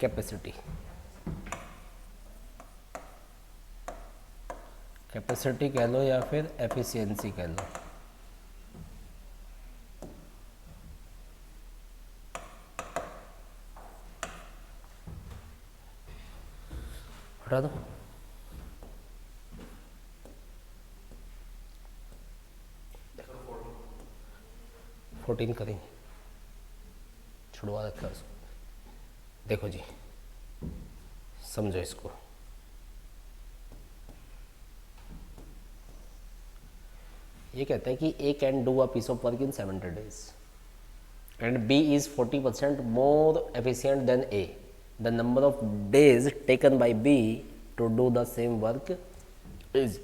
Capacity, capacity कह लो या फिर एफिशिएंसी कह लो। हटा दो। 14 करेंगे, छुड़वा रखा उसको। देखो जी, समझो इसको। ये कहता है कि A can do a piece of work in 70 days and B is 40% more efficient than A. The number of days taken by B to do the same work is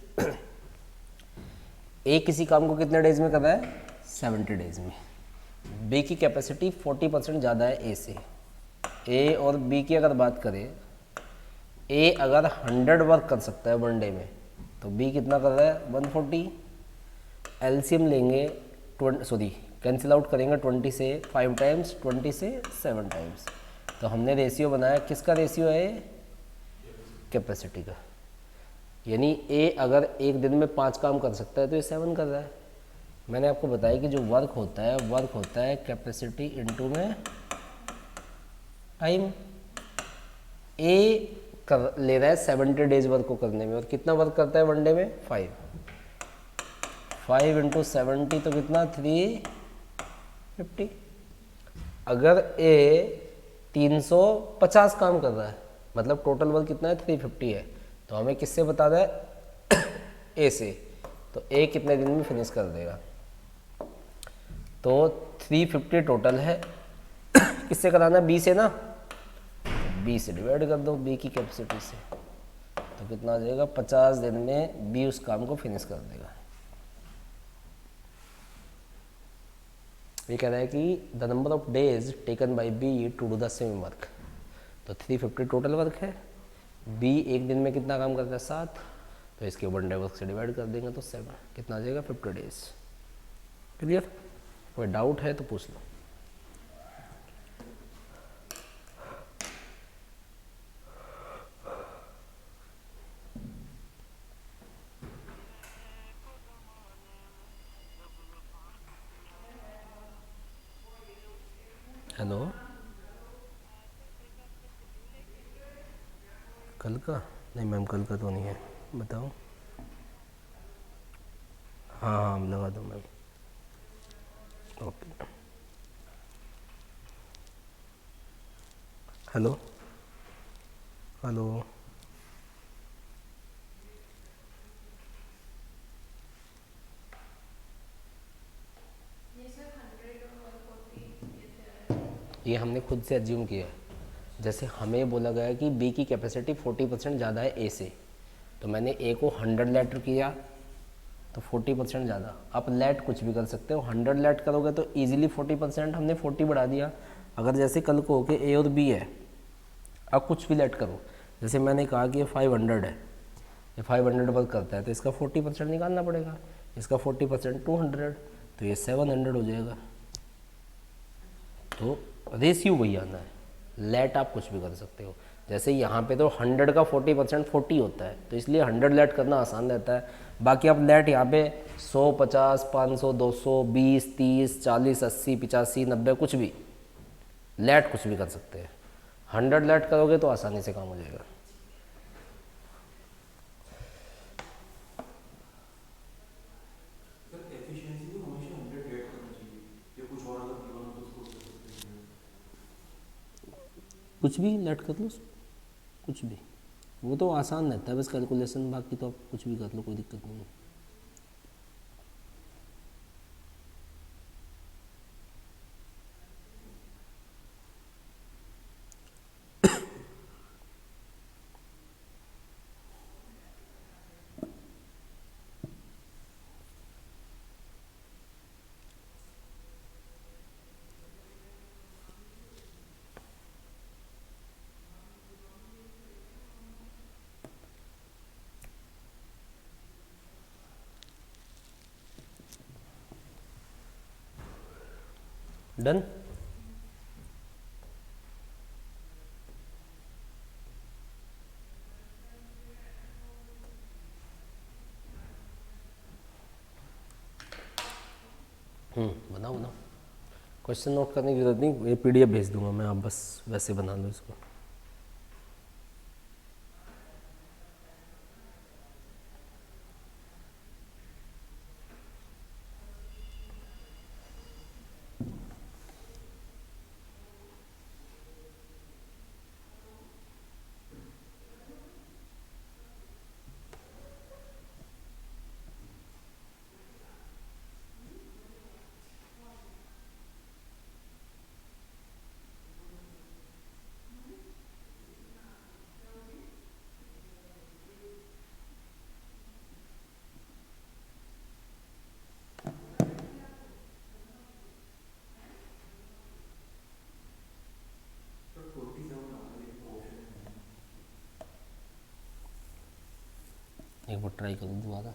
A किसी काम को कितने डेज में कर रहा है? 70 days में। B की कैपेसिटी 40% ज़्यादा है A से। A और B की अगर बात करें, A अगर 100 वर्क कर सकता है वन डे में, तो B कितना कर रहा है? 140। एलसीएम लेंगे, कैंसिल आउट करेंगे 20 से 5 टाइम्स, 20 से 7 टाइम्स, तो हमने रेशियो बनाया। किसका रेशियो है? कैपेसिटी का। यानी ए अगर एक दिन में 5 काम कर सकता है तो ये 7 कर रहा है। मैंने आपको बताया कि जो वर्क होता है कैपेसिटी इनटू में टाइम। ए कर ले रहा है 70 डेज वर्क को करने में, और कितना वर्क करता है वन डे में? 5 इंटू 70 तो कितना? 350। अगर ए 350 काम कर रहा है, मतलब टोटल वर्क कितना है? 350 है। तो हमें किससे बता रहा है? ए से। तो ए कितने दिन में फिनिश कर देगा? तो 350 टोटल है। किससे कराना है? बी से ना। बी से डिवाइड कर दो, बी की कैपेसिटी से, तो कितना आ जाएगा? 50 दिन में बी उस काम को फिनिश कर देगा। ये कह रहा है कि the number of days taken by B to do the same work. तो 350 टोटल वर्क है। बी एक दिन में कितना काम करता है? 7। तो इसके वन डे वर्क से डिवाइड कर देंगे तो 7, कितना आ जाएगा? 50 डेज। क्लियर? कोई डाउट है तो पूछ लो। हेलो, कल का? नहीं मैम, कल का तो नहीं है। बताओ। हाँ, लगा दो मैम। ओके। हेलो हेलो, ये हमने खुद से एज्यूम किया है। जैसे हमें बोला गया कि बी की कैपेसिटी 40% ज़्यादा है ए से, तो मैंने ए को 100 लेटर किया, तो 40% ज़्यादा। आप लेट कुछ भी कर सकते हो, 100 लेट करोगे तो इजीली 40%, हमने 40 बढ़ा दिया। अगर जैसे कल को कि ए और बी है, आप कुछ भी लेट करो। जैसे मैंने कहा कि ये 500 है, ये 500 वर्क करता है, तो इसका 40% निकालना पड़ेगा। इसका 40% 200, तो ये 700 हो जाएगा। तो रेशियो वही आना है। लेट आप कुछ भी कर सकते हो। जैसे यहाँ पे तो 100 का 40% 40 होता है, तो इसलिए 100 लेट करना आसान रहता है। बाकी आप लेट यहाँ पे 100, 50, 500, 200, 20, 30, 40, 80, 85, 90 कुछ भी लेट कुछ भी कर सकते हैं। 100 लेट करोगे तो आसानी से काम हो जाएगा। कुछ भी लेट कर लो, कुछ भी, वो तो आसान रहता है बस कैलकुलेशन। बाकी तो आप कुछ भी कर लो, कोई दिक्कत नहीं है। डन। बनाओ बनाओ, क्वेश्चन नोट करने की जरूरत नहीं, ये पीडीएफ भेज दूंगा मैं, आप बस वैसे बना लो इसको। एक बार ट्राई करूँ दोबारा।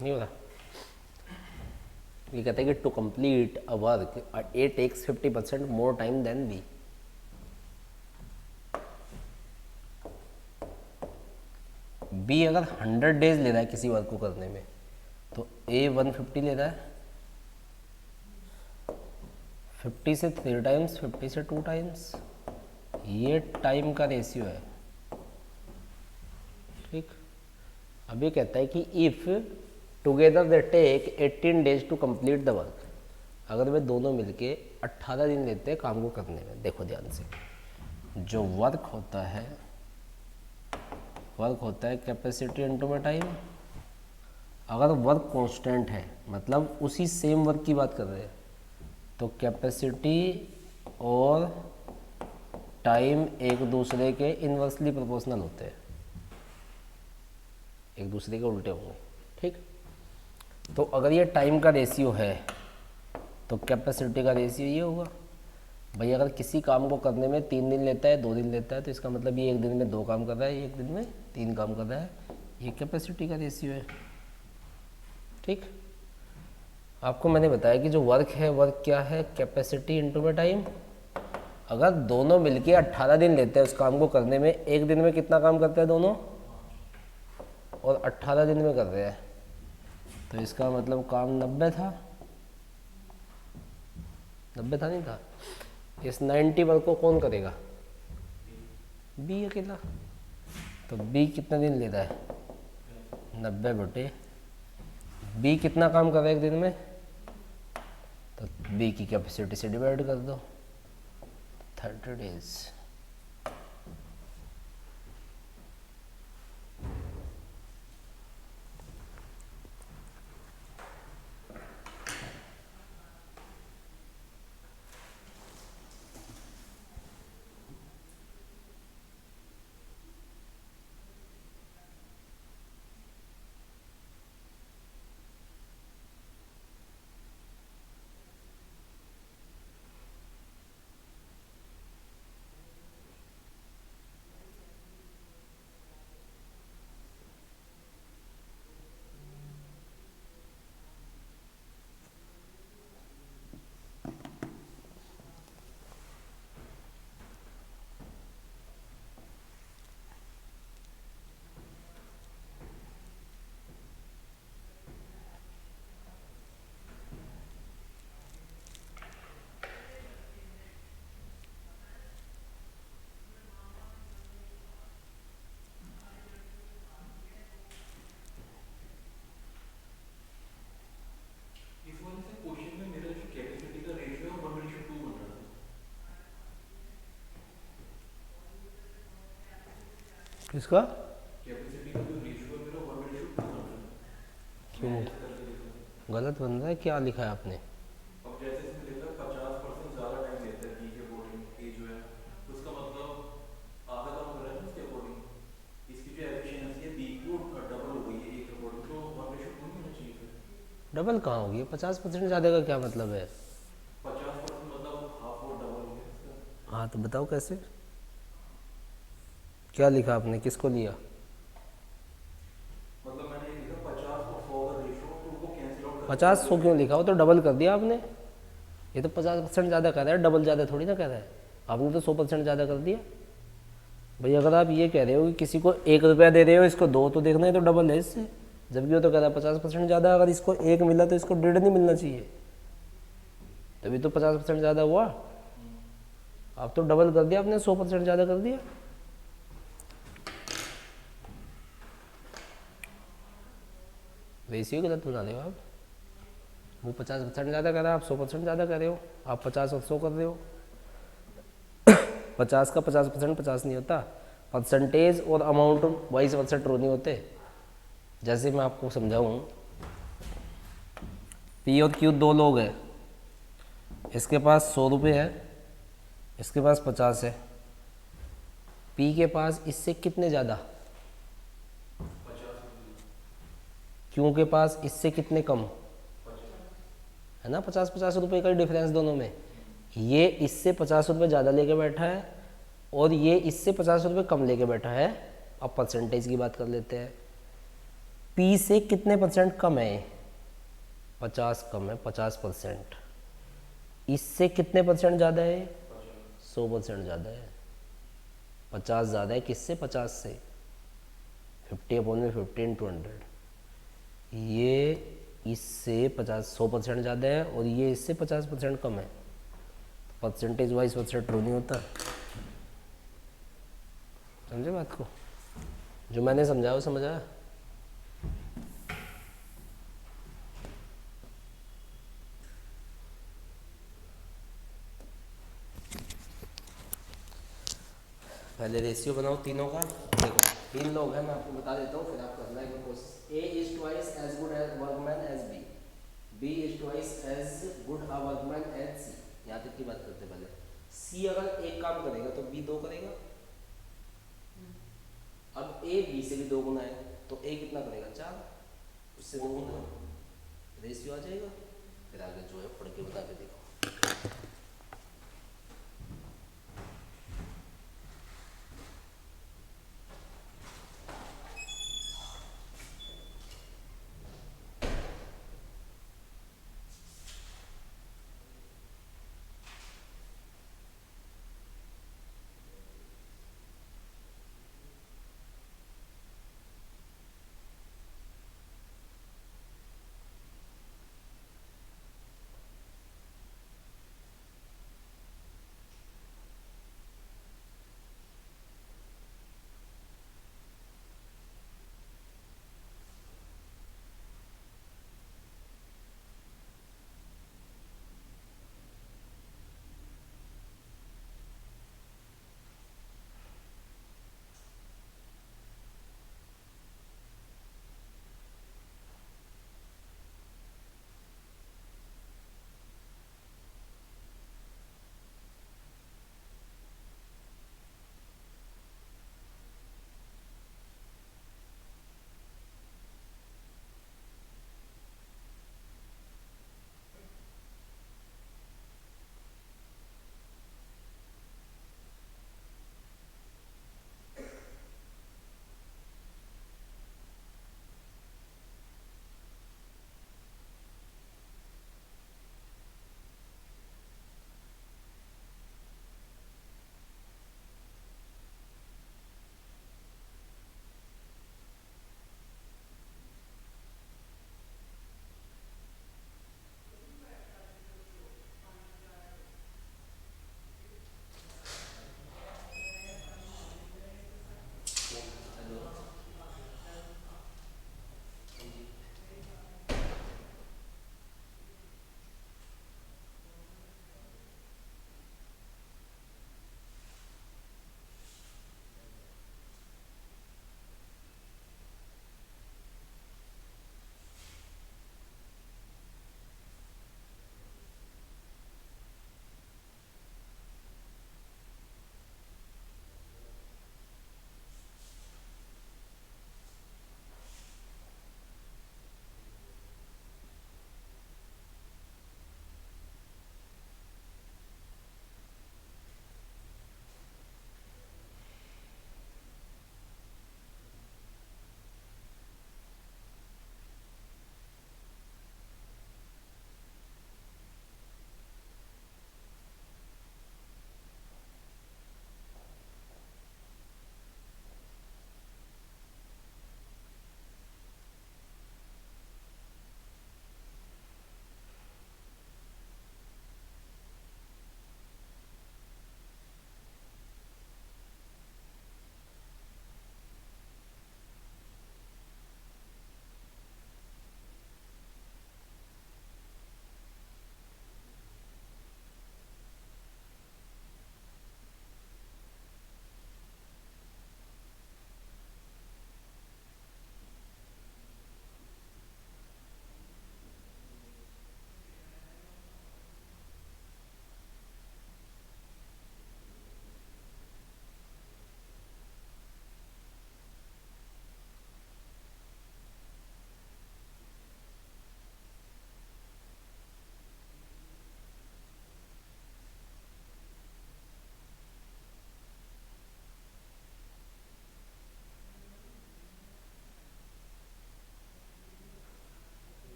नहीं हो रहा। ये कहते हैं कि to complete a work A takes 50% more time than B. B अगर 100 डेज ले रहा है किसी वर्क को करने में, तो ए 150 ले रहा है, 50 से 3 टाइम्स, 50 से 2 टाइम्स, ये टाइम का रेशियो है। ठीक, अब ये कहता है कि if together they take 18 days to complete the work, अगर वे दोनों मिलके 18 दिन लेते हैं काम को करने में। देखो ध्यान से, जो वर्क होता है कैपेसिटी इनटू में टाइम। अगर वर्क कांस्टेंट है, मतलब उसी सेम वर्क की बात कर रहे हैं, तो कैपेसिटी और टाइम एक दूसरे के इन्वर्सली प्रोपोर्शनल होते हैं, एक दूसरे के उल्टे होंगे। ठीक, तो अगर ये टाइम का रेशियो है तो कैपेसिटी का रेशियो ये होगा। भाई अगर किसी काम को करने में 3 दिन लेता है, 2 दिन लेता है, तो इसका मतलब ये एक दिन में 2 काम कर रहा है, ये एक दिन में 3 काम कर रहा है, ये कैपेसिटी का रेशियो है। ठीक, आपको मैंने बताया कि जो वर्क है, वर्क क्या है, कैपेसिटी इनटू में टाइम। अगर दोनों मिलके 18 दिन लेते हैं उस काम को करने में, एक दिन में कितना काम करते हैं दोनों, और 18 दिन में कर रहे हैं, तो इसका मतलब काम 90 था, 90 था नहीं था। इस 90 वर्क को कौन करेगा, बी अकेला। तो बी कितना दिन ले रहा है, 90 बटे बी कितना काम कर रहा है एक दिन में, तो बी की कैपेसिटी से डिवाइड कर दो, 30 डेज। किसका, कैपेसिटी का जो रेशियो है मेरा 1:2 बन क्यों गलत बन रहा है? क्या लिखा है आपने? अब जैसे इसमें लिखा है 50% ज्यादा टाइम लेता है बी के अकॉर्डिंग ए जो है, तो इसका मतलब आधा काम कर रहा है ना इसके अकॉर्डिंग। इसकी जो एफिशिएंसी है बी की वो डबल हो गई है ए के अकॉर्डिंग, तो 1:2 नहीं होना चाहिए फिर। डबल कहाँ होगी? 50% ज़्यादा का क्या मतलब है? 50% मतलब हाफ और डबल हो गया इसका। हाँ तो बताओ कैसे, क्या लिखा आपने, किसको लिया? मतलब मैंने ये लिखा 50 और 100 का रेशो, तो उनको कैंसिल आउट करके 50 100 100 क्यों में। लिखा? वो तो डबल कर दिया आपने। ये तो 50% ज़्यादा कर रहा है, डबल ज़्यादा थोड़ी ना कर रहा है। आपने तो 100% ज़्यादा कर दिया। भाई अगर आप ये कह रहे हो कि किसी को 1 रुपया दे रहे हो, इसको 2 तो देखना है, तो डबल है इससे। जबकि वो तो कह रहा है 50% ज़्यादा, अगर इसको 1 मिला तो इसको 1.5 नहीं मिलना चाहिए, तभी तो 50% ज़्यादा हुआ। आप तो डबल कर दिया आपने, 100% ज़्यादा कर दिया। रेशियो गलत बना रहे हो आप। वो 50% ज़्यादा कर रहा है, आप 100% ज़्यादा कर रहे हो। आप 50 और 100 कर रहे हो। 50 का 50% 50 नहीं होता। परसेंटेज और अमाउंट वाइस वर्सा ट्रू नहीं होते। जैसे मैं आपको समझाऊँ, पी और क्यू दो लोग हैं, इसके पास 100 रुपये है, इसके पास 50 है। पी के पास इससे कितने ज़्यादा? 50 क्यू के पास इससे कितने कम? 50। है ना, 50-50 रुपये का डिफरेंस दोनों में। ये इससे 50 रुपये ज़्यादा लेके बैठा है और ये इससे 50 रुपये कम लेके बैठा है। अब परसेंटेज की बात कर लेते हैं। पी से कितने परसेंट कम है? 50 कम है, 50%। इससे कितने परसेंट ज़्यादा है? 100% ज़्यादा है। 50 ज़्यादा है किससे? 50 से। 50/50 × 100। ये इससे 100% ज़्यादा है और ये इससे 50% कम है। परसेंटेज वाइज परसेंट ट्रू नहीं होता। समझे बात को? जो मैंने समझाया वो समझा? पहले रेशियो बनाओ तीनों का। देखो 3 लोग हैं, मैं आपको बता देता हूँ, फिर आप करना एक बार कोशिश। A is twice as good as workman as B, B is twice as good a workman as C. यहाँ तक की बात करते हैं पहले। सी अगर एक काम करेगा तो बी 2 करेगा। अब ए बी से भी 2 गुना है, तो ए कितना करेगा? 4, उससे 2 गुना रेशियो आ जाएगा। फिर आगे जो है पढ़ के बता के देखो।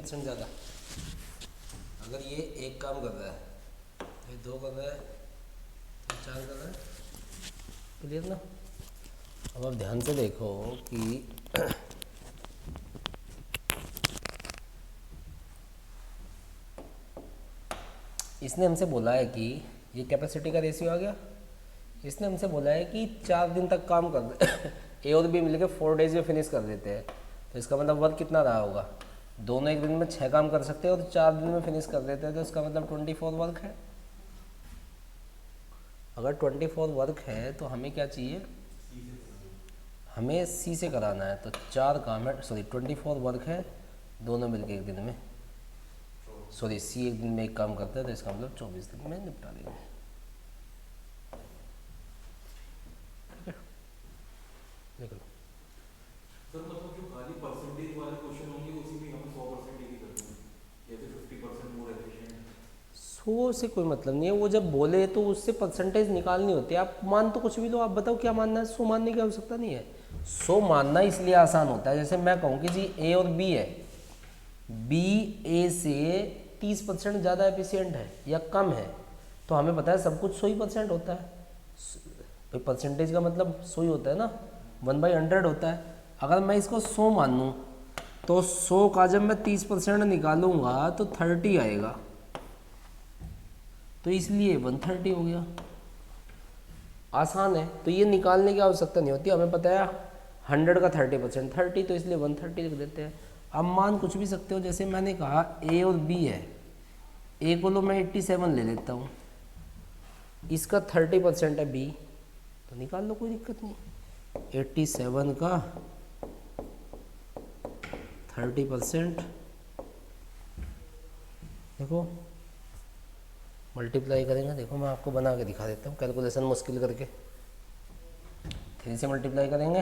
50% ज़्यादा। अगर ये एक काम कर रहा है, ये दो कर रहा है, ये चार कर रहा है, क्लियर ना। अब आप ध्यान से देखो कि इसने हमसे बोला है कि ये कैपेसिटी का रेशियो आ गया। इसने हमसे बोला है कि 4 दिन तक काम कर दे ए और बी मिलकर 4 डेज में फिनिश कर देते हैं। तो इसका मतलब वर्क कितना रहा होगा? दोनों एक दिन में 6 काम कर सकते हैं और 4 दिन में फिनिश कर देते हैं, तो इसका मतलब 24 वर्क है। अगर 24 वर्क है तो हमें क्या चाहिए? हमें सी से कराना है। तो 4 काम है, सॉरी 24 वर्क है दोनों मिलके एक दिन में, सॉरी सी एक दिन में एक काम करता है, तो इसका मतलब 24 दिन में निपटा देंगे। देखो सर मतलब जो खाली परसेंटेज वाले क्वेश्चन होंगे उसी में हमें 100% ही कर देंगे, जैसे 50% मोर एफिशिएंट। 100 से कोई मतलब नहीं है, वो जब बोले तो उससे परसेंटेज निकालनी होती है। आप मान तो कुछ भी लो, आप बताओ क्या मानना है। 100 मानने की आवश्यकता नहीं है। 100 मानना इसलिए आसान होता है, जैसे मैं कहूँ कि जी ए और बी है, बी ए से 30% ज़्यादा एफिशिएंट है या कम है, तो हमें पता है सब कुछ 100% होता है। भाई परसेंटेज का मतलब 100 होता है ना, 1/100 होता है। अगर मैं इसको 100 मान लूँ तो 100 का जब मैं 30% निकालूंगा तो 30 आएगा, तो इसलिए 130 हो गया। आसान है, तो ये निकालने की आवश्यकता नहीं होती, हमें पता है 100 का 30% 30, तो इसलिए 130 लिख देते हैं। अब मान कुछ भी सकते हो, जैसे मैंने कहा ए और बी है, ए को लो मैं 87 ले लेता हूँ, इसका 30% है बी, तो निकाल लो, कोई दिक्कत नहीं। 87 का 30%, देखो मल्टीप्लाई करेंगे, देखो मैं आपको बना के दिखा देता हूँ कैलकुलेशन मुश्किल करके। 3 से मल्टीप्लाई करेंगे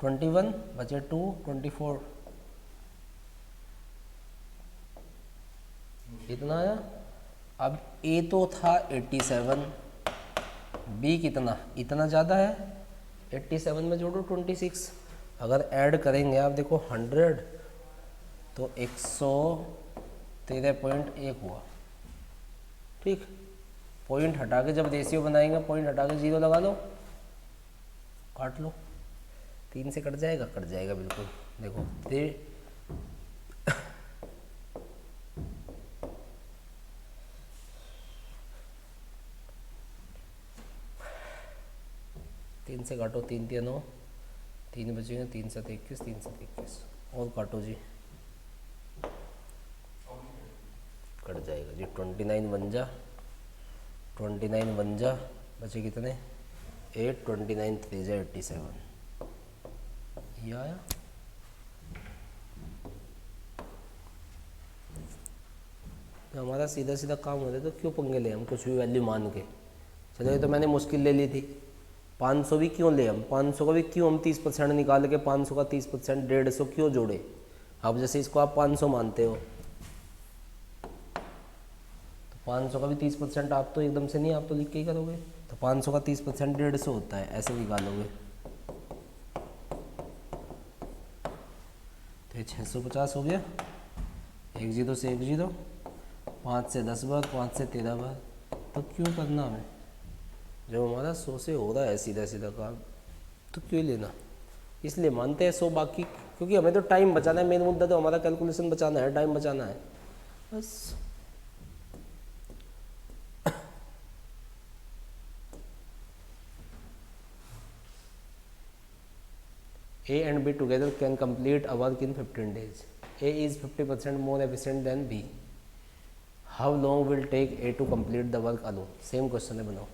21 बचे 2 24, इतना आया। अब ए तो था 87, बी कितना, इतना ज़्यादा है, 87 में जोड़ो 26, अगर ऐड करेंगे आप देखो 100 तो 113.1 हुआ। ठीक, पॉइंट हटा के जब रेशियो बनाएंगे, पॉइंट हटा के 0 लगा लो, काट लो, 3 से कट जाएगा, कट जाएगा बिल्कुल। देखो 3 से काटो, 3 3 9, 3 बचेंगे, 3 7 21, 3 7 21, और काटो जी, कट जाएगा जी। 29 बन जा, 29 बन जा, बचे कितने 8, 29 3 जा 87, ये आया। हमारा सीधा सीधा काम होता है, तो क्यों पंगे ले हम कुछ भी वैल्यू मान के। चलो ये तो मैंने मुश्किल ले ली थी, 500 भी क्यों ले हम, 500 का भी क्यों हम 30% निकाल के 500 का 30% 150 क्यों जोड़े। अब जैसे इसको आप 500 मानते हो, तो 500 का भी 30% आप तो एकदम से नहीं, आप तो लिख के ही करोगे, तो 500 का 30% 150 होता है, ऐसे निकालोगे। तो ये 650 हो गया, 1 0 से 1 0, 5 से 10 बार, 5 से 13 बार, तो क्यों करना हमें, जब हमारा 100 से हो रहा है सीधा सीधा काम, तो क्यों लेना। इसलिए मानते हैं 100, बाकी क्योंकि हमें तो टाइम बचाना है, मेन मुद्दा तो हमारा कैलकुलेशन बचाना है, टाइम बचाना है बस। A and B together can complete a work in 15 days. A is 50% more efficient than B. How long will take A to complete the work alone? Same question है, बनाओ।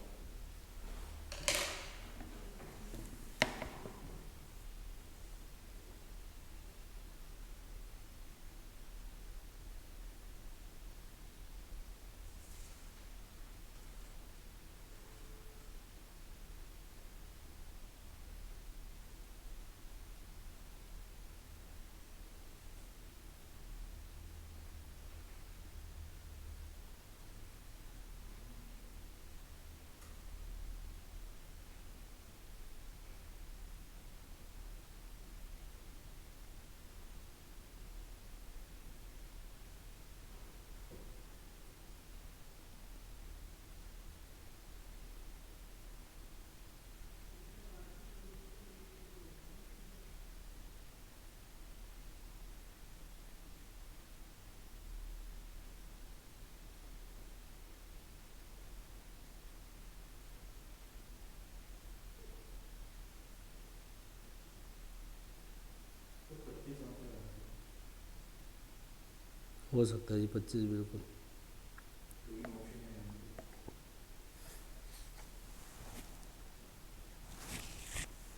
हो सकता है जी 25 बिल्कुल।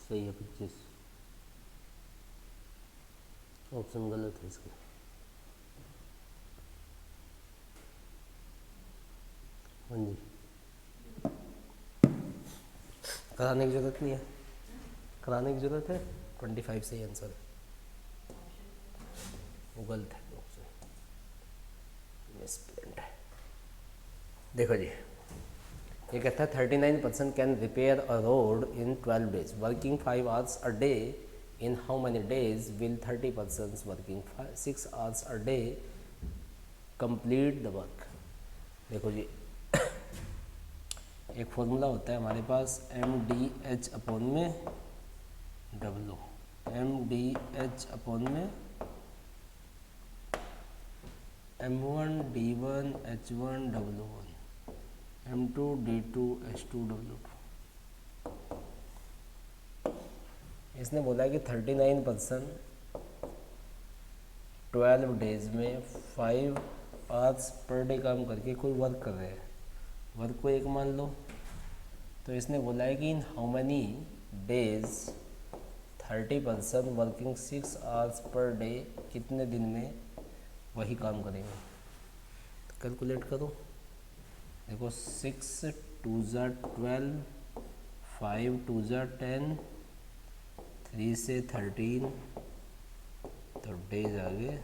सही है 25, ऑप्शन गलत है इसका। हाँ जी, कराने की ज़रूरत नहीं है, कराने की ज़रूरत है। 25 सही आंसर है, वो गलत है ऑप्शन, मिसप्रिंट है। देखो जी, ये कहता है 39% can repair a road in 12 days working 5 hours a day. In how many days will 30% working 6 hours a day complete the work. देखो जी, एक फॉर्मूला होता है हमारे पास MDH/W, MDH/में M1D1H1W1 M2D2H2W2। इसने बोला है कि 39% 12 डेज में 5 आवर्स पर डे काम करके कोई वर्क कर रहे हैं, वर्क को एक मान लो। तो इसने बोला है कि इन how many days 30% working 6 hours per day, कितने दिन में वही काम करेंगे। तो कैलकुलेट करो, देखो 6 2 ज़ा 12, 5 2 ज़ा 10, 3 से 13, तो डेज आ गए।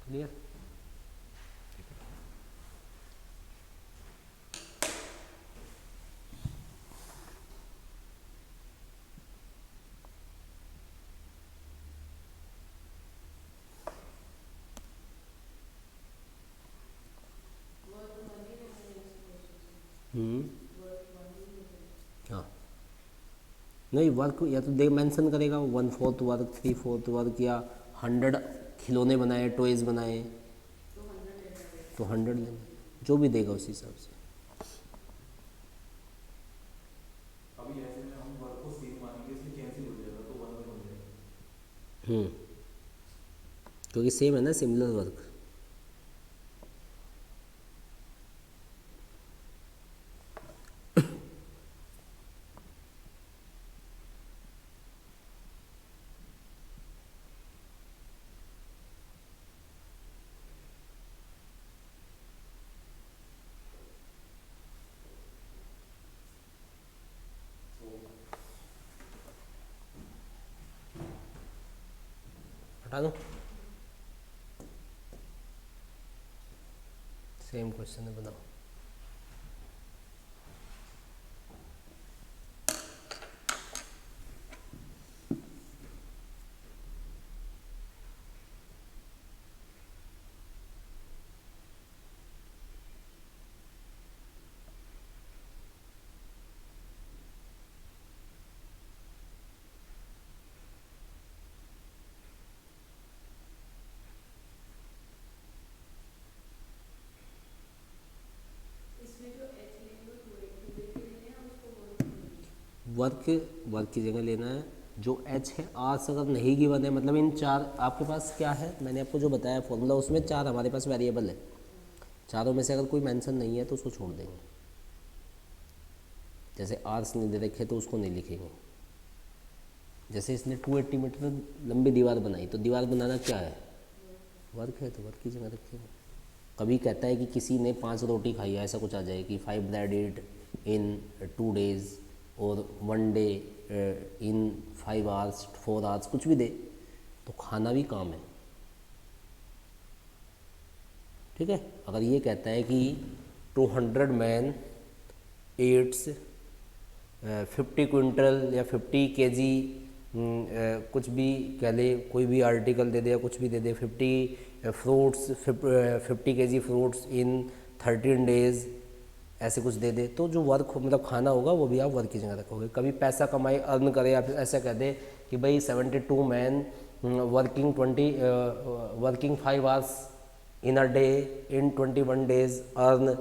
क्लियर। हाँ, नहीं वर्क या तो देख मेंशन करेगा 1/4 वर्क, 3/4 वर्क, या 100 खिलौने बनाए, टॉयज़ बनाए, तो 100 लेना, जो भी देगा उस हिसाब से। अभी ऐसे में हम वर्क को सेम मानेंगे, इसमें कैंसिल हो जाएगा तो 1 1 हो जाएगा। क्योंकि सेम है ना, सिमिलर वर्क। हटा दो, सेम क्वेश्चन है, बनाओ। वर्क, वर्क की जगह लेना है जो एच है। आर्स अगर नहीं गिवन है, मतलब इन चार आपके पास क्या है, मैंने आपको जो बताया फॉर्मूला, उसमें 4 हमारे पास वेरिएबल है, चारों में से अगर कोई मेंशन नहीं है तो उसको छोड़ देंगे। जैसे आर्स नहीं दे रखे तो उसको नहीं लिखेंगे। जैसे इसने 280 मीटर लंबी दीवार बनाई, तो दीवार बनाना क्या है, वर्क है, तो वर्क की जगह रखेंगे। कभी कहता है कि किसी ने 5 रोटी खाई है, ऐसा कुछ आ जाए कि 5 ब्रेड ईट इन 2 डेज, और 1 डे इन 5 आवर्स, 4 आवर्स, कुछ भी दे, तो खाना भी काम है, ठीक है। अगर ये कहता है कि 200 मैन ईट्स 50 क्विंटल या 50 केजी, कुछ भी कह ले, कोई भी आर्टिकल दे दे या कुछ भी दे दे, 50 फ्रूट्स, 50 केजी फ्रूट्स इन 13 डेज, ऐसे कुछ दे दे, तो जो वर्क मतलब खाना होगा वो भी आप वर्क की जगह रखोगे। कभी पैसा कमाए, अर्न करे, या फिर ऐसा कह दे कि भाई 72 man working 5 hours in a day in 21 days earn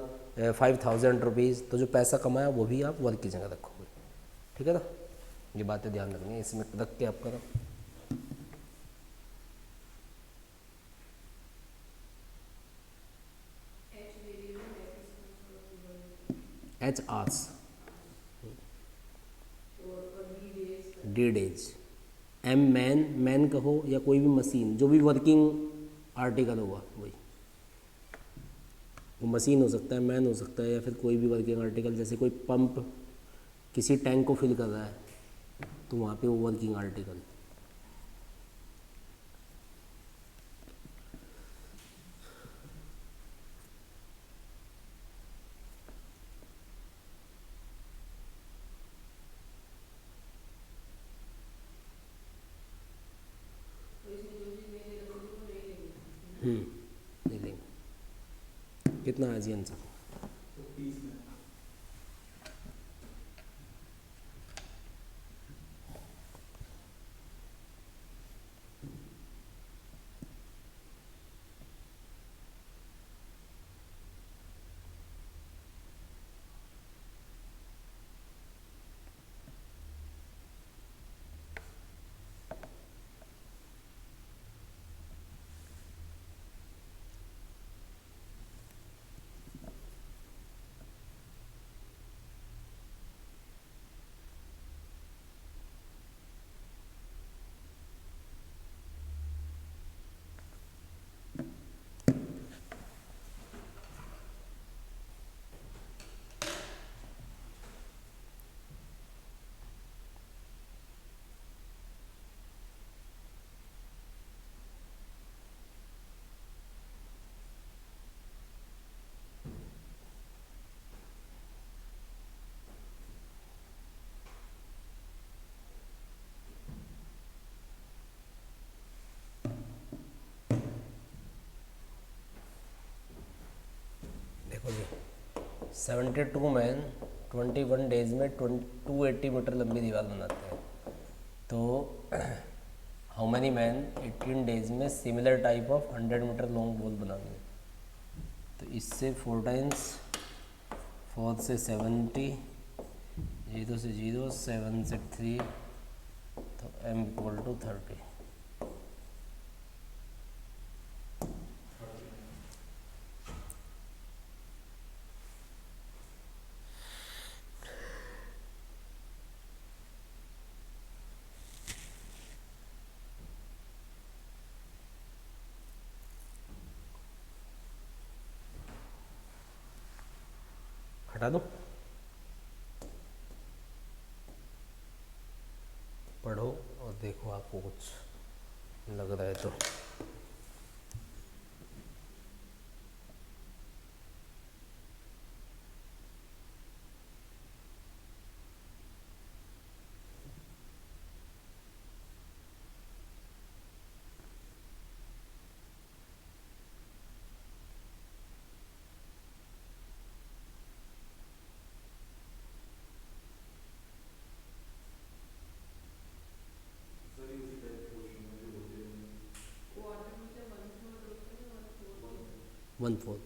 5000 rupees, तो जो पैसा कमाया वो भी आप वर्क की जगह रखोगे, ठीक है ना। ये बातें ध्यान रखनी है, इसमें रख के आप करो। H hours, D days, M man, man कहो या कोई भी मशीन, जो भी वर्किंग आर्टिकल होगा वही, वो मशीन हो सकता है, मैन हो सकता है, या फिर कोई भी वर्किंग आर्टिकल, जैसे कोई पंप किसी टैंक को फिल कर रहा है तो वहाँ पे वो वर्किंग आर्टिकल। नहीं लेंगे। कितना है जी आंसर? तो 30 में देखो जी, 72 मैन 21 डेज में 280 मीटर लंबी दीवार बनाते हैं, तो हाउ मैनी मैन 18 डेज में similar type of 100 meter long wall बनाएंगे। तो इससे 4 टाइम्स, 4 से 70, 0 से 0, 7 से 3, तो m इक्वल टू 30। हटा दो, पढ़ो और देखो आपको कुछ लग रहा है तो। सर ये उसी टाइप के क्वेश्चन है जो होते हैं। 1/4।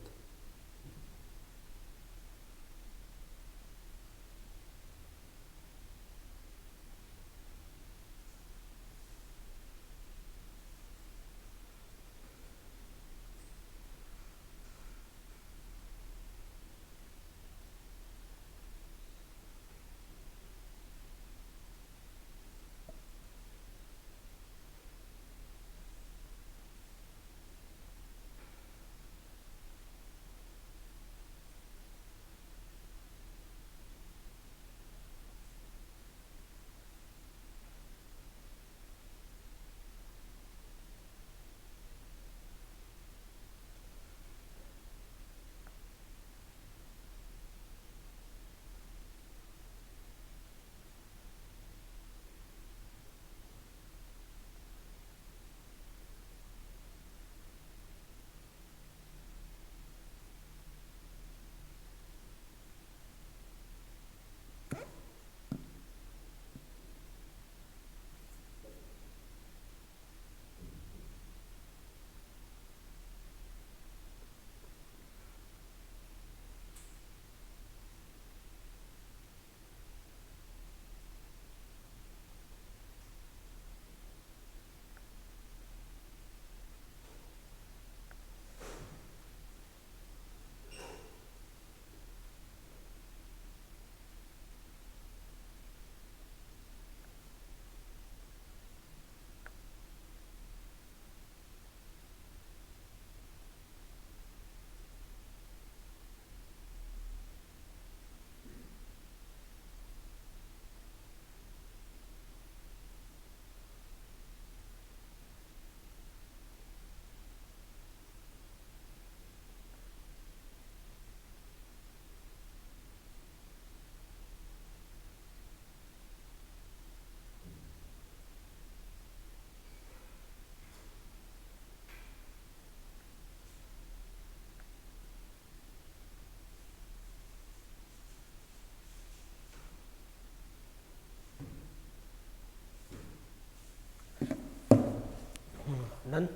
डन।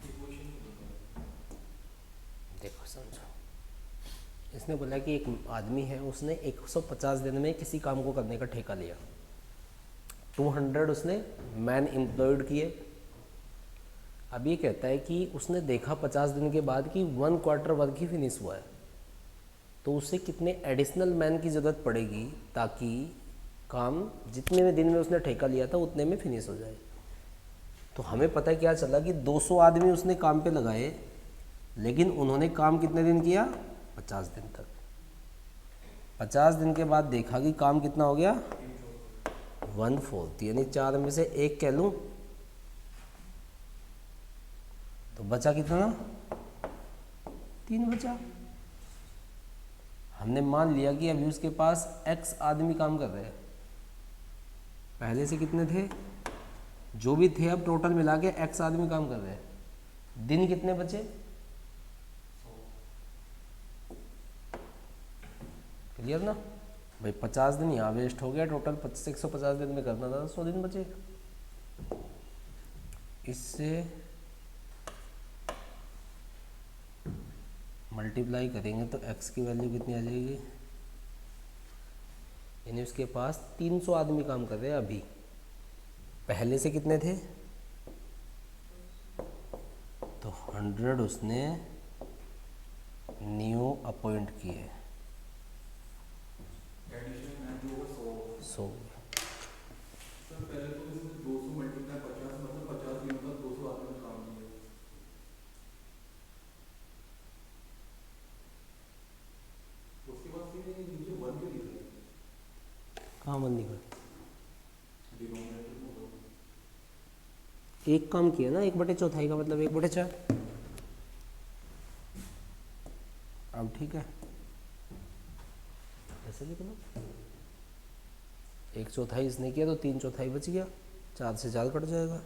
इक्वेशन नहीं होता। देखो समझो, इसने बोला कि एक आदमी है, उसने 150 दिन में किसी काम को करने का ठेका लिया। 200 उसने मैन एम्प्लॉयड किए। अब ये कहता है कि उसने देखा 50 दिन के बाद कि 1/4 वर्क ही फिनिश हुआ है, तो उसे कितने एडिशनल मैन की ज़रूरत पड़ेगी ताकि काम जितने में दिन में उसने ठेका लिया था उतने में फिनिश हो जाए। तो हमें पता क्या चला कि 200 आदमी उसने काम पे लगाए, लेकिन उन्होंने काम कितने दिन किया? 50 दिन तक। 50 दिन के बाद देखा कि काम कितना हो गया? 1/4, यानी 4 में से 1 कह लूँ तो बचा कितना? 3 बचा। हमने मान लिया कि अभी उसके पास x आदमी काम कर रहे हैं। पहले से कितने थे? जो भी थे, अब टोटल मिला के x आदमी काम कर रहे हैं। दिन कितने बचे? क्लियर ना भाई? 50 दिन यहाँ वेस्ट हो गया, टोटल 150 दिन में करना था, 100 दिन बचे। इससे मल्टीप्लाई करेंगे तो x की वैल्यू कितनी आ जाएगी? यानी उसके पास 300 आदमी काम कर रहे हैं अभी। पहले से कितने थे? तो 100 उसने न्यू अपॉइंट किए। एडिशनल मैन जो होगा 100। 100। सर पहले तो इसमें 200 मल्टीप्लाई 50 मतलब 50 दिनों तक 200 आदमी ने काम किया। उसके बाद फिर ये नीचे 1 के लिख रहे हैं कहाँ मन निकल? डिनोमिनेटर में होगा। एक काम किया ना, 1/4 का मतलब 1/4। अब ठीक है, ऐसे लिख लो। 1/4 इसने किया तो 3/4 बच गया, 4 से 4 कट जाएगा।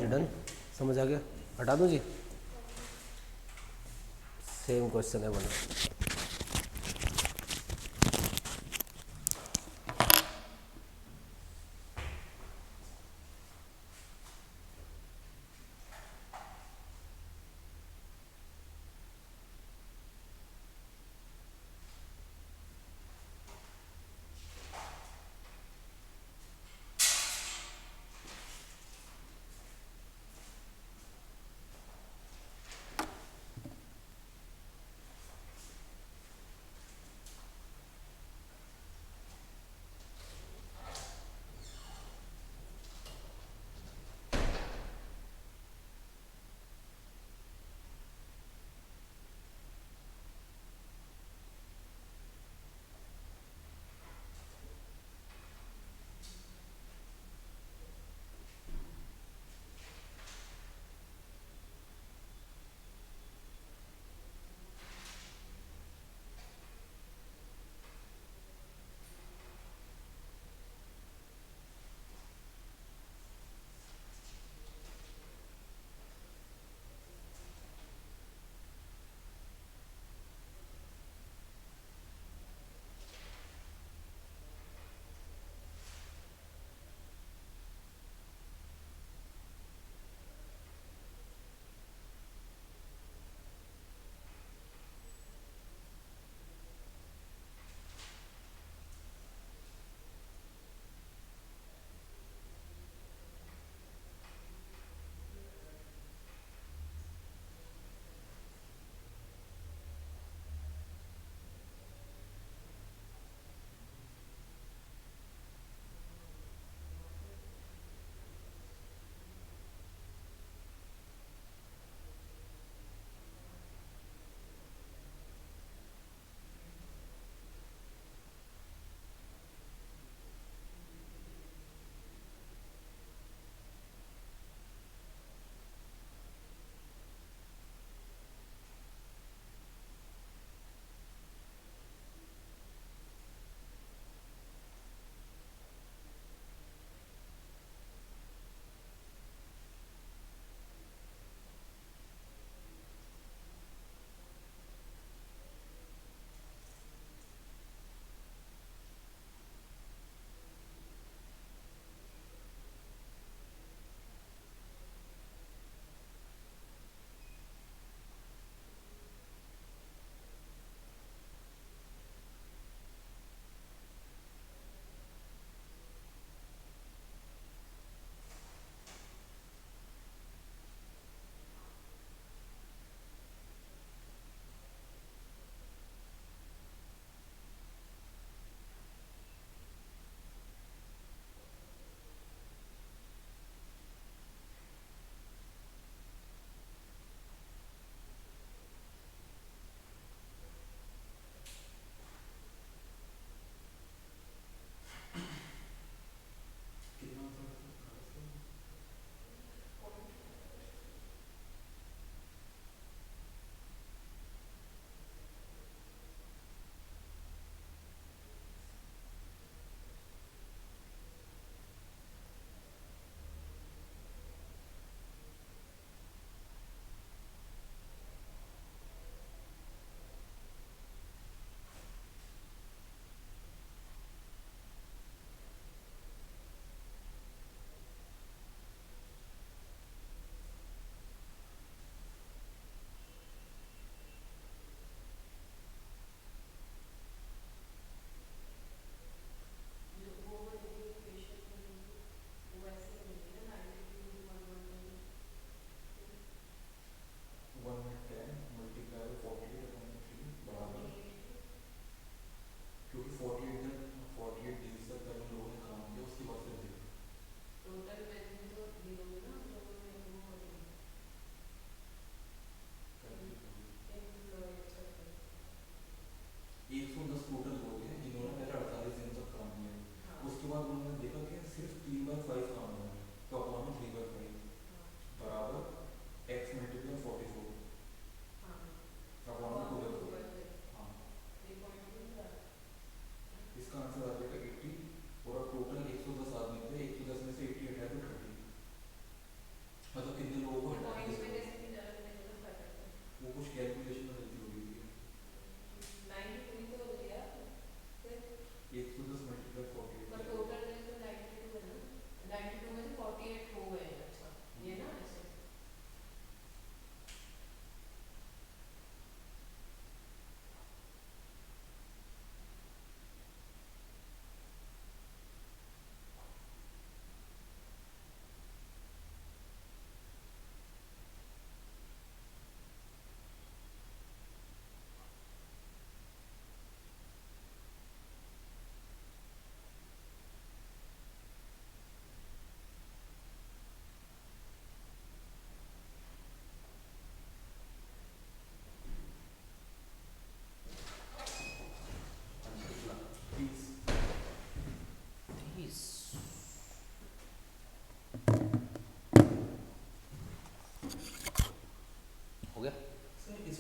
डन, समझ आ गया? हटा दूँ जी? सेम क्वेश्चन है बना।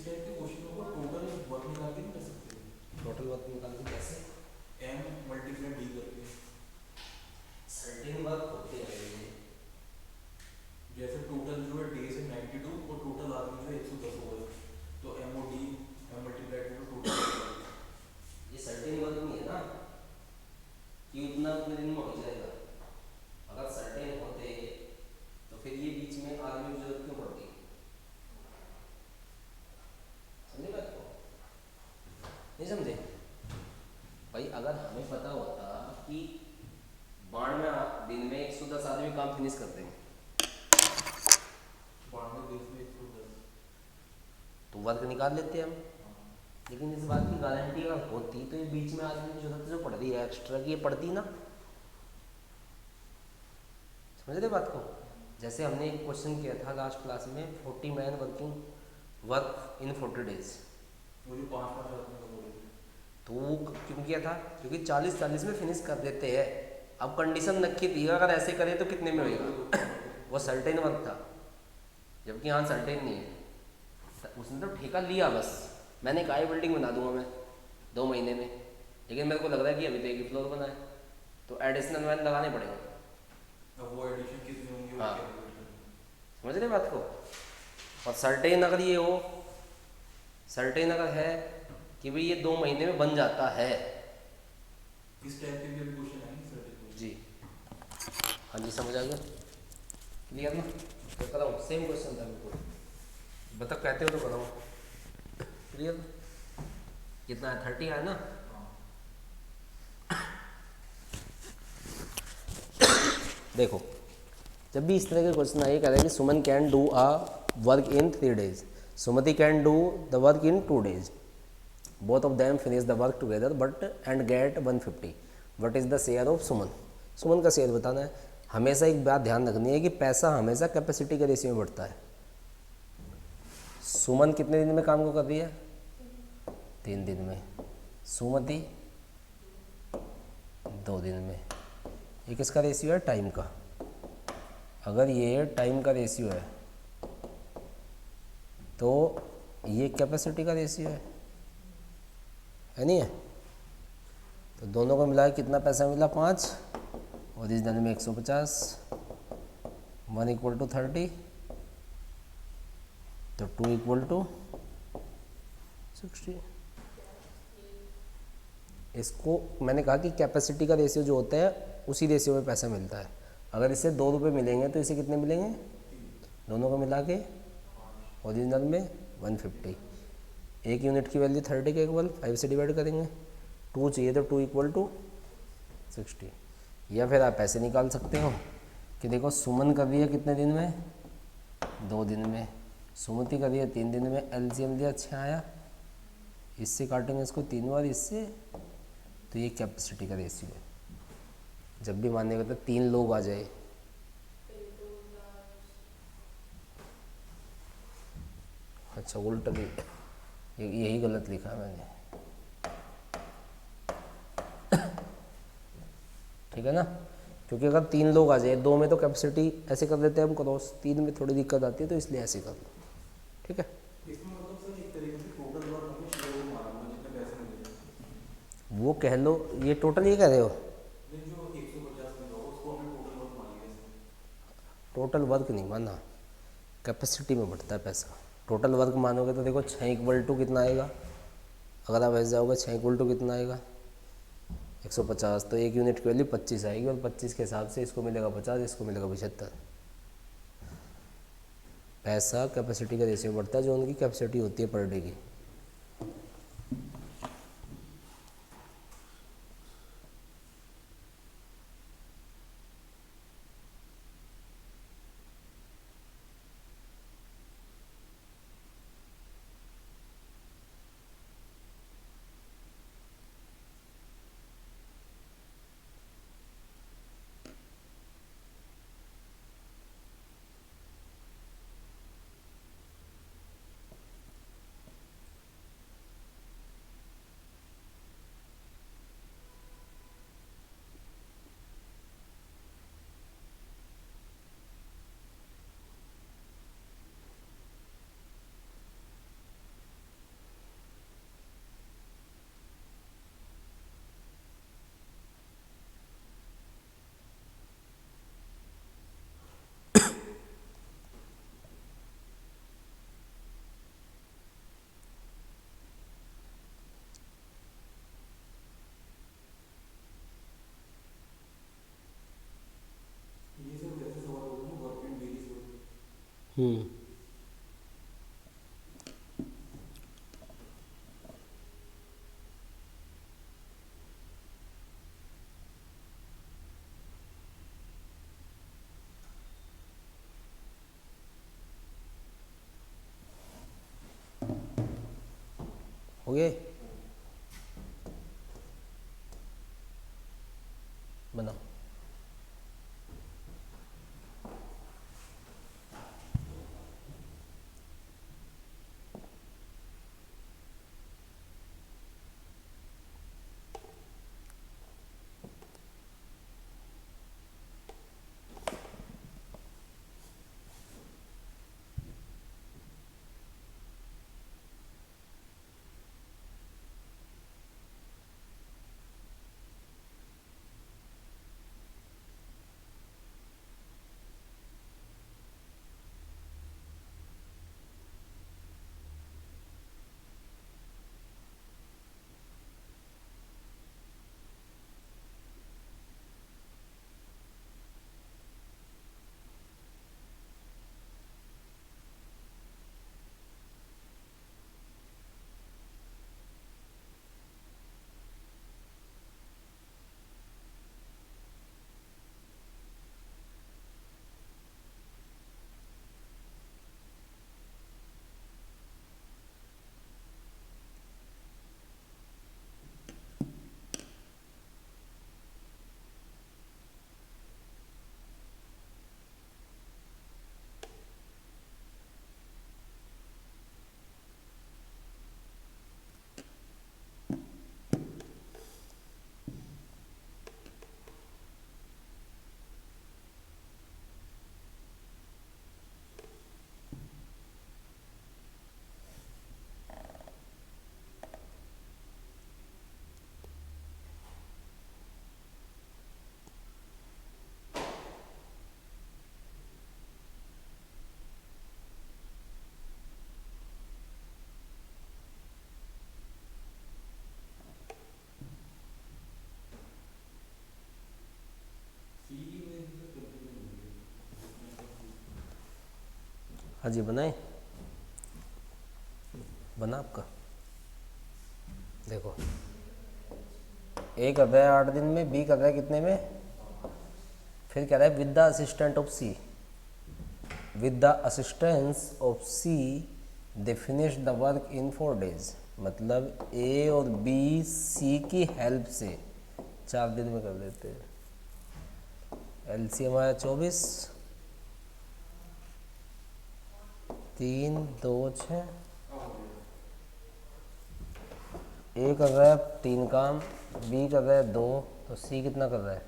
टाइप के क्वेश्चनों को टोटल वर्क निकाल के नहीं कर सकते? टोटल वर्क निकाल के कैसे? m मल्टीप्लाई d करके। सर्टेन वर्क होते हैं ये। जैसे टोटल जो है डेज है 92 और टोटल आदमी जो है 110 हो गए, तो m और d m multiply two total. ये सर्टेन वर्क नहीं है ना कि उतना उतने दिन में हो जाएगा। अगर सर्टेन होते तो फिर ये बीच में आदमी की जरूरत क्यों पड़ती? समझे बात को? नहीं समझे भाई? अगर हमें पता होता कि 92 दिन में 110 आदमी काम फिनिश करते हैं 92 डेज में 110। तो वर्क निकाल लेते हैं हम। लेकिन इस बात की गारंटी अगर होती तो ये बीच में आदमी की जरूरत जो पड़ रही है एक्स्ट्रा की, ये पड़ती ना। समझ रहे बात को? जैसे हमने एक क्वेश्चन किया था लास्ट क्लास में, 40 मैन वर्क इन 40 डेज। वो जो 5-5 आदमी का बोले थे। तो वो क्यों किया था? क्योंकि 40-40 में फिनिश कर देते हैं। अब कंडीशन रखी थी अगर ऐसे करें तो कितने में होगा। वो सर्टेन वर्क था, जबकि यहाँ सर्टेन नहीं है। उसने तो ठेका लिया, बस मैंने कहा बिल्डिंग बना दूंगा मैं 2 महीने में, लेकिन मेरे को लग रहा है कि अभी तो एक ही फ्लोर बना है, तो एडिशनल मैन लगाने पड़ेंगे। अब वो एडिशन कितने होंगे? हाँ, समझ रहे बात को? और सर्टेन अगर ये हो, सर्टेन अगर है कि भाई ये 2 महीने में बन जाता है। इस टाइप के भी क्वेश्चन आएंगे सर्टेन जी हाँ जी, समझ आ गया? क्लियर ना? तो कराऊँ? सेम क्वेश्चन था बिल्कुल, बता कहते हो तो कराऊँ। क्लियर? कितना है? 30 है ना? देखो, जब भी इस तरह के क्वेश्चन आए, कह रहे हैं कि Suman can do a work in 3 days, Sumati can do the work in 2 days, both of them finish the work together but and get 150, what is the share of Suman? Suman का शेयर बताना है। हमेशा एक बात ध्यान रखनी है कि पैसा हमेशा कैपेसिटी के रेशियो में बढ़ता है। सुमन कितने दिन में काम को कर रही है? 3 दिन में। सुमति 2 दिन में। ये किसका रेशियो है? टाइम का। अगर ये टाइम का रेशियो है तो ये कैपेसिटी का रेशियो है नहीं है? तो दोनों को मिला कितना पैसा मिला? 5, ओरिजिनल में 150, 1 = 30, तो 2 = 60। इसको मैंने कहा कि कैपेसिटी का रेशियो जो होता है उसी रेशियो में पैसा मिलता है। अगर इसे 2 रुपये मिलेंगे तो इसे कितने मिलेंगे? दोनों को मिला के ओरिजिनल में 150। एक यूनिट की वैल्यू 30 के इक्वल 5 से डिवाइड करेंगे। 2 चाहिए तो 2 = 60। या फिर आप ऐसे निकाल सकते हो कि देखो सुमन कर रही है कितने दिन में? 2 दिन में। सुमति कर रही है 3 दिन में। एलसीएम दिया 6 आया, इससे काटेंगे इसको 3 बार इससे, तो ये कैपेसिटी का रेशियो है। जब भी मानने का तो 3 लोग आ जाए, अच्छा उल्टा यही गलत लिखा है मैंने, ठीक है ना? क्योंकि अगर 3 लोग आ जाए, 2 में तो कैपेसिटी ऐसे कर देते हैं हम क्रॉस, 3 में थोड़ी दिक्कत आती है तो इसलिए ऐसे कर लो, ठीक है? इसमें मतलब सर एक तरीके से टोटल वर्क हमें शेयर में मालूम है जितने पैसे मिले। वो कह लो, ये टोटल ये कह रहे हो? लेकिन जो 150 मिला उसको हमने टोटल वर्क मान लिया इसमें। टोटल वर्क नहीं माना, कैपेसिटी में बढ़ता है पैसा। टोटल वर्क मानोगे तो देखो 6 = कितना आएगा? अगर आप ऐसे जाओगे 6 = कितना आएगा? 150। तो एक यूनिट की वैल्यू 25 आएगी, और 25 के हिसाब से इसको मिलेगा 50, इसको मिलेगा 75। पैसा कैपेसिटी का रेशियो बढ़ता है, जो उनकी कैपेसिटी होती है पर डे की। हम्म। हो गए, बनाओ। हाँ जी, बनाए, बना आपका। देखो, ए कर रहा है 8 दिन में, बी कर रहा है कितने में, फिर कह रहा है with the assistant of C, with the assistance of C they finish the work in 4 days। मतलब ए और बी सी की हेल्प से 4 दिन में कर देते हैं। एलसीएम आया 24, 3 2 6। ए कर रहा है 3 काम, बी कर रहा है 2, तो सी कितना कर रहा है?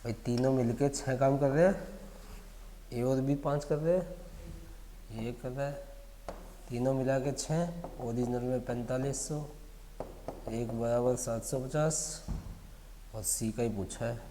भाई तीनों मिलके 6 काम कर रहे हैं, ए और बी 5 कर रहे हैं, ये कर रहा है, तीनों मिला के 6, ओरिजिनल में 4500, एक बराबर 750, और सी का ही पूछा है।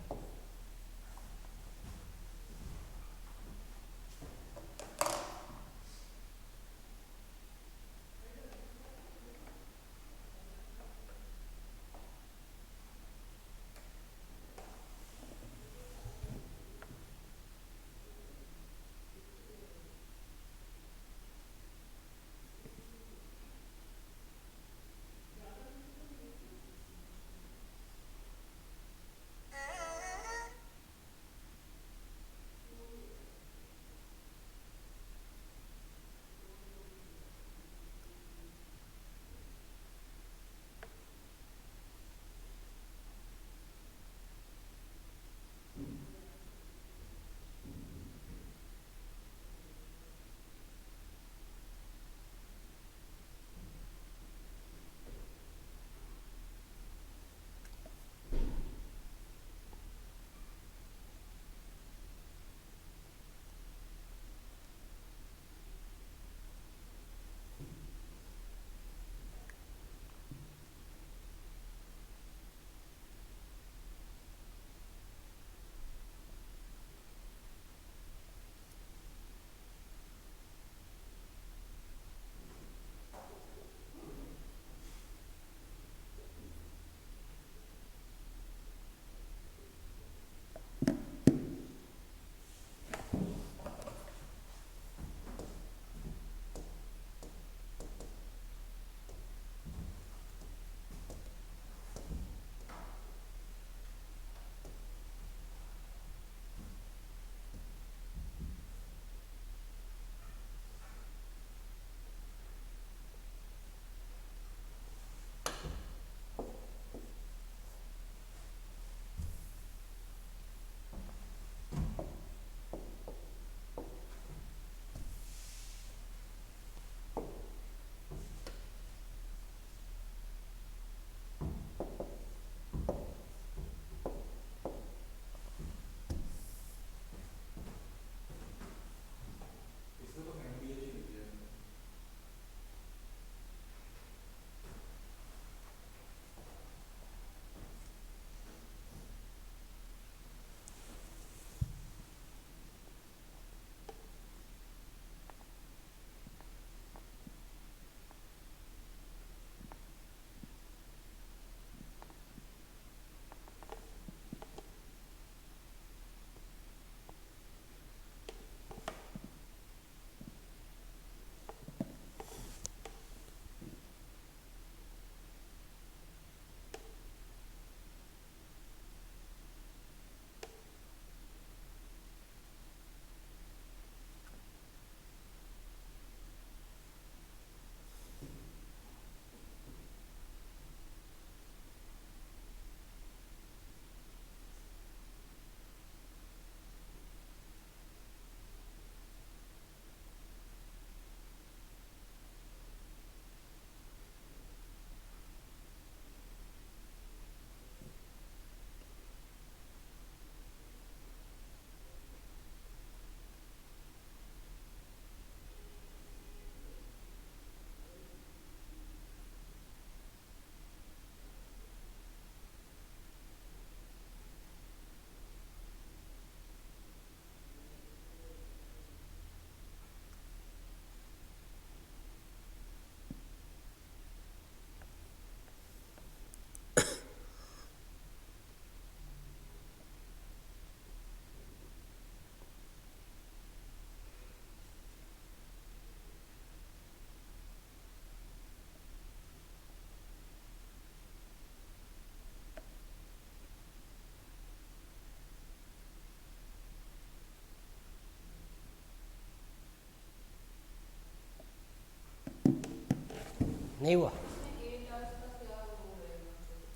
नहीं हुआ,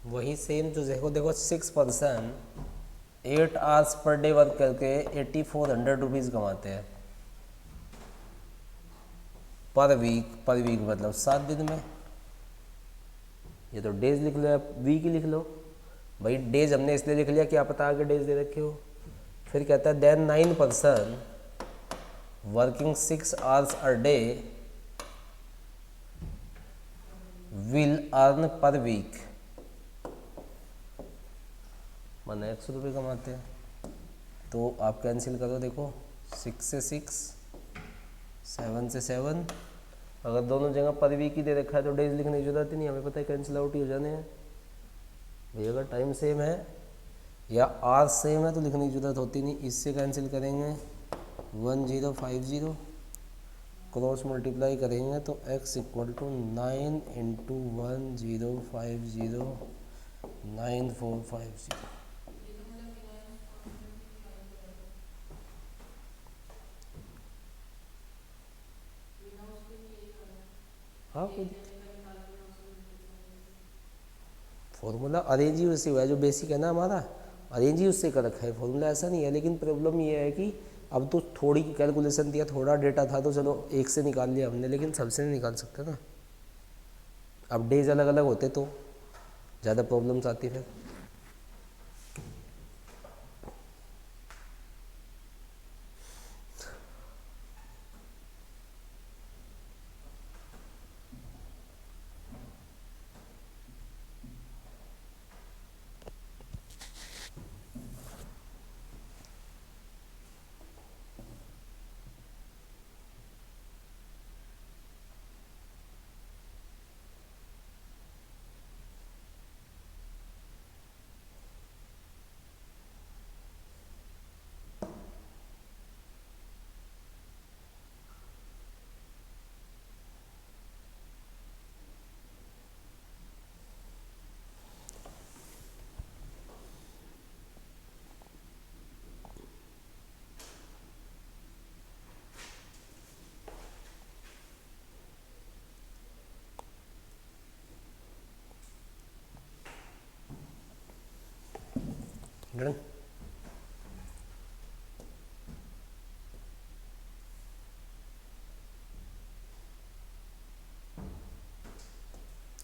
वही सेम जो देखो देखो 6% 8 आवर्स पर डे वर्क करके 8400 रुपीज़ कमाते हैं पर वीक मतलब 7 दिन में। ये तो डेज लिख लो या वीक ही लिख लो भाई। डेज हमने इसलिए लिख लिया कि आप पता आगे डेज दे रखे हो। फिर कहता है then 9% working 6 hours a day will earn per week, माना 100 रुपये कमाते हैं। तो आप कैंसिल करो, देखो 6 से 6, 7 से 7, अगर दोनों जगह पर वीक ही दे रखा है तो डेज लिखने की जरूरत ही नहीं, हमें पता है कैंसिल आउट ही हो जाने हैं भाई। अगर टाइम सेम है या आर सेम है तो लिखने की जरूरत होती नहीं। इससे कैंसिल करेंगे 1050, क्रॉस मल्टीप्लाई करेंगे तो x इक्वल टू 9 इंटू 1050 9450। हाँ कोई फॉर्मूला अरेंज ही उससे हुआ है, जो बेसिक है ना हमारा अरेंज ही उससे कर रखा है फॉर्मूला, ऐसा नहीं है। लेकिन प्रॉब्लम ये है कि अब तो थोड़ी कैलकुलेशन दिया, थोड़ा डेटा था तो चलो एक से निकाल लिया हमने, लेकिन सबसे नहीं निकाल सकते ना। अब डेज अलग अलग होते तो ज़्यादा प्रॉब्लम्स आती फिर। डन।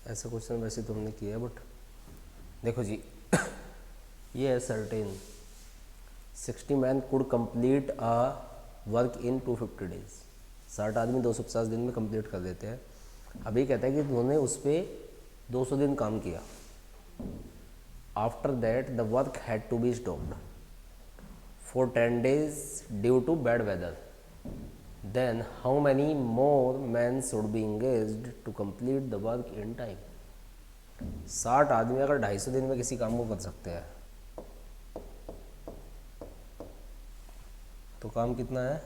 ऐसा क्वेश्चन वैसे तो हमने किया है, बट देखो जी ये है certain 60 man could complete a work in 250 days. 60 आदमी 250 दिन में कंप्लीट कर देते हैं। अभी कहता है कि उन्होंने उस पर 200 दिन काम किया। After that the work had to be stopped for 10 days due to bad weather, then how many more man should be engaged to complete the work in time. 60 आदमी अगर 250 दिन में किसी काम को कर सकते हैं तो काम कितना है,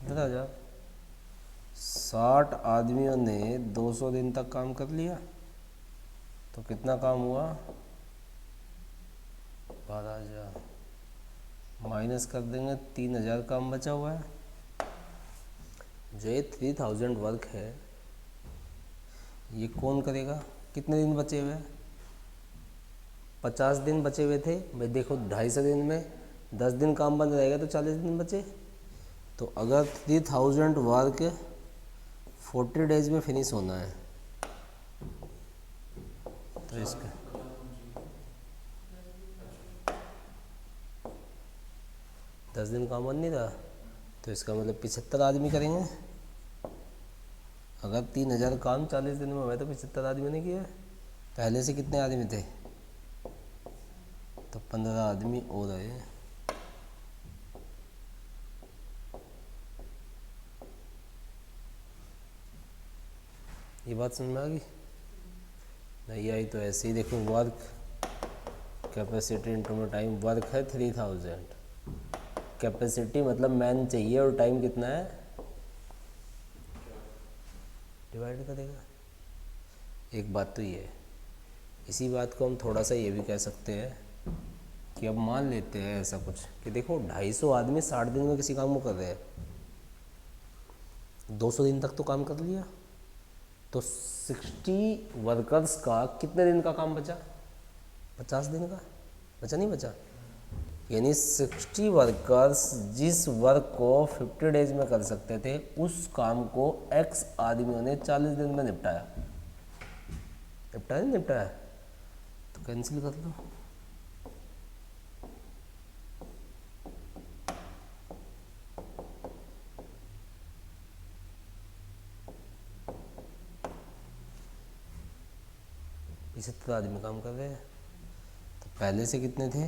इधर आ जाओ। 60 आदमियों ने 200 दिन तक काम कर लिया तो कितना काम हुआ, 12,000 माइनस कर देंगे 3,000 काम बचा हुआ है। जो ये 3000 वर्क है ये कौन करेगा। कितने दिन बचे हुए हैं, 50 दिन बचे हुए थे भाई। देखो 250 दिन में 10 दिन काम बंद रहेगा तो 40 दिन बचे। तो अगर 3000 वर्क 40 डेज में फिनिश होना है तो इसका 10 दिन काम बंद नहीं रहा तो इसका मतलब 75 आदमी करेंगे। अगर 3000 काम 40 दिन में हुआ तो 75 आदमी ने किया। पहले से कितने आदमी थे, तो 15 आदमी और आए। ये बात समझ में आ गई, नहीं आई तो ऐसे ही देखो। वर्क कैपेसिटी इंटू में टाइम, वर्क है 3000, कैपेसिटी मतलब मैन चाहिए और टाइम कितना है, डिवाइड करेगा। एक बात तो ये है, इसी बात को हम थोड़ा सा ये भी कह सकते हैं कि अब मान लेते हैं ऐसा कुछ कि देखो 250 आदमी 60 दिन में किसी काम को कर रहे हैं। 200 दिन तक तो काम कर लिया, तो 60 वर्कर्स का कितने दिन का काम बचा? 50 दिन का बचा, नहीं बचा? यानी 60 वर्कर्स जिस वर्क को 50 डेज में कर सकते थे, उस काम को एक्स आदमियों ने 40 दिन में निपटाया। निपटाया नहीं निपटाया? तो कैंसिल कर लो। इसे तो आदमी काम कर रहे हैं, तो पहले से कितने थे?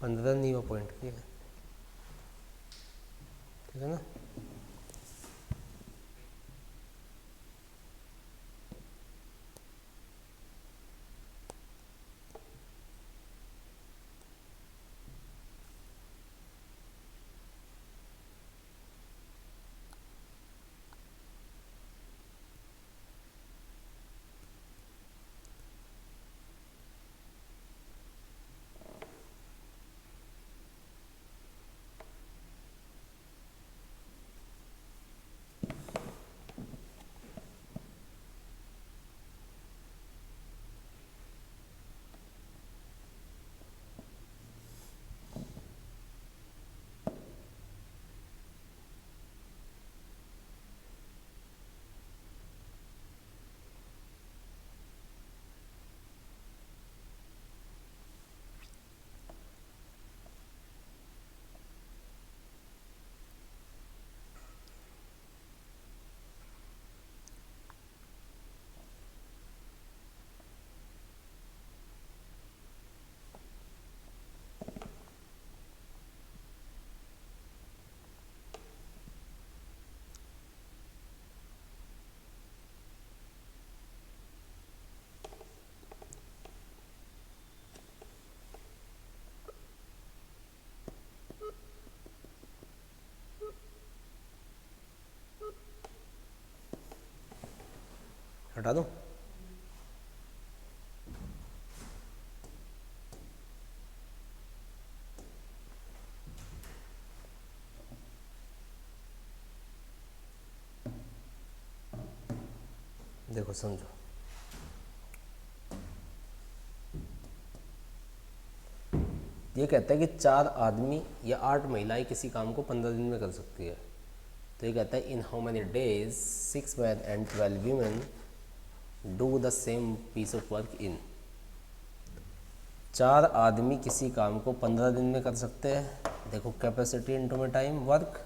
पंद्रह नहीं वो पॉइंट किया, ठीक है ना? हटा दो। देखो समझो, ये कहता है कि 4 आदमी या 8 महिलाएं किसी काम को 15 दिन में कर सकती है। तो ये कहता है in how many days 6 men and 12 women do the same piece of work in. 4 आदमी किसी काम को 15 दिन में कर सकते हैं। देखो कैपेसिटी इनटू में टाइम वर्क,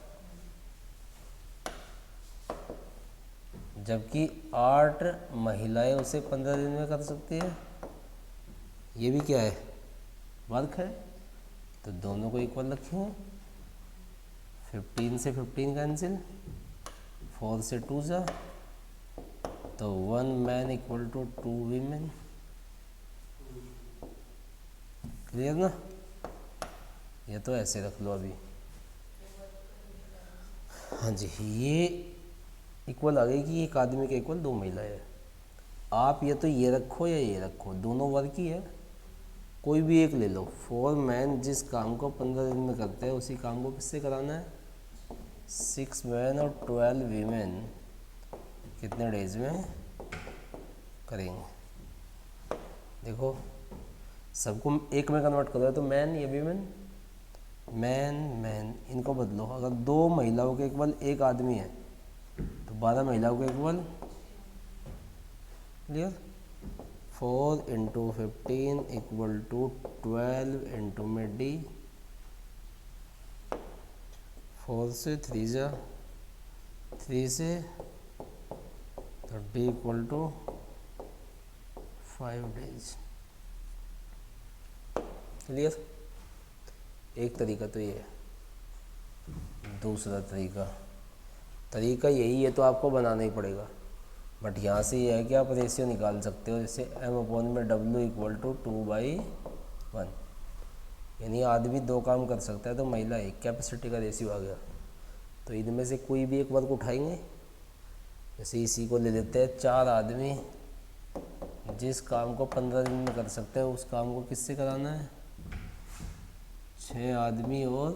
जबकि 8 महिलाएं उसे 15 दिन में कर सकती है। ये भी क्या है? वर्क है। तो दोनों को इक्वल रखेंगे। 15 से 15 कैंसिल, 4 से 2 जा, तो 1 man equal to 2 women। Clear ना? ये तो ऐसे रख लो अभी। हाँ जी, ये इक्वल आ गई कि एक आदमी के इक्वल 2 महिलाएं है। आप ये तो ये रखो या ये रखो, दोनों वर्क ही है, कोई भी एक ले लो। 4 men जिस काम को 15 दिन में करते हैं, उसी काम को किससे कराना है? 6 men और 12 women कितने डेज में करेंगे? देखो सबको एक में कन्वर्ट करो तो मैन या वीमेन, मैन मैन, इनको बदलो। अगर 2 महिलाओं के इक्वल एक आदमी है तो 12 महिलाओं के equal, clear? 4 into 15 equal to 12 into में डी, 4 से 3 जा, 3 से, तो D equal to 5 days. Clear? एक तरीका तो ये है। दूसरा तरीका यही है, तो आपको बनाना ही पड़ेगा। बट यहाँ से ये है कि आप रेशियो निकाल सकते हो, जैसे m अपॉन में w इक्वल टू 2/1, यानी आदमी 2 काम कर सकता है तो महिला 1, कैपेसिटी का रेशियो आ गया। तो इनमें से कोई भी एक वर्क उठाएंगे, जैसे इसी को ले लेते हैं, 4 आदमी जिस काम को 15 दिन में कर सकते हैं उस काम को किससे कराना है? 6 आदमी और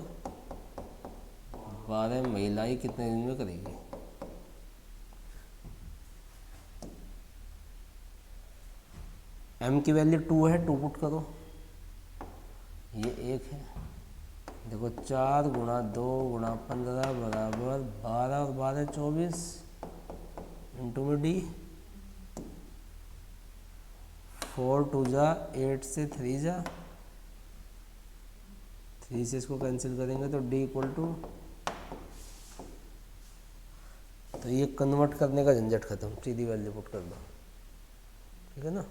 12 महिलाएं कितने दिन में करेगी? m की वैल्यू 2 है, 2 पुट करो, ये 1 है। देखो 4 गुणा 2 गुणा 15 बराबर 12 और 12 24 इंटू में डी। 4 2 जा 8 से 3 जा, 3 से इसको कैंसिल करेंगे तो डी इक्वल टू, तो ये कन्वर्ट करने का झंझट खत्म, सीधी वैल्यू पुट कर दो, ठीक है ना,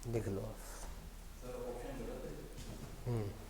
लिख लो आप। सर ऑप्शन गलत है।